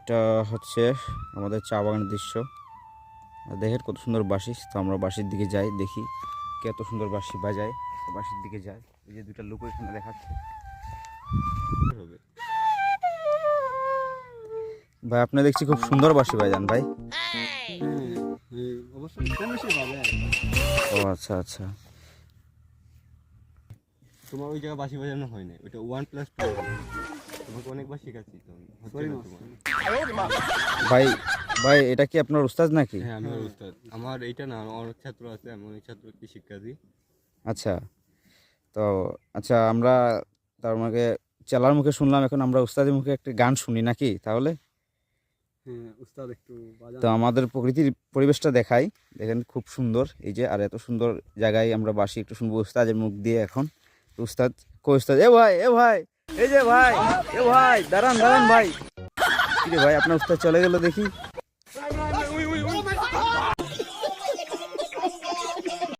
এটা হচ্ছে আমাদের চা বাগানের দৃশ্য। দেখেন কত সুন্দর বাঁশি। তো আমরা বাঁশির দিকে যাই, দেখি কত সুন্দর বাঁশি বাজায়। তো বাঁশির দিকে যাই, এই যে দুইটা লোক এখানে দেখাচ্ছে। ভাই আপনি দেখছি খুব সুন্দর বাঁশি বাজান ভাই। ও আচ্ছা আচ্ছা। তোমার ওই জায়গায় বাঁশি বাজানো হয় না, ওইটা 1+2। তোমাকে অনেকবার শেখাচ্ছি তো, ভাই ভাই এটা কি আপনার উস্তাদ নাকি? হ্যাঁ আমি উস্তাদ। আমার এইটা না, আমার অনেক ছাত্র আছে, আমি অনেক ছাত্রকে শিক্ষা দিই। আচ্ছা। তো আচ্ছা, আমরা তার মানে চেলার মুখে শুনলাম, এখন আমরা উস্তাদের মুখে একটা গান শুনি নাকি তাহলে? উস্তাদ একটু বাজান। তো আমাদের প্রকৃতির পরিবেশটা দেখাই, দেখেন খুব সুন্দর এই যে। আর এত সুন্দর জায়গায় আমরা বাসি, একটু শুনবো উস্তাদের মুখ দিয়ে এখন। তো উস্তাদ কই? উস্তাদ এ ভাই, এ ভাই, এই যে ভাই, এ ভাই দাঁড়ান দাঁড়ান ভাই। কি রে ভাই, আপনার উস্তাদ চলে গেল দেখি।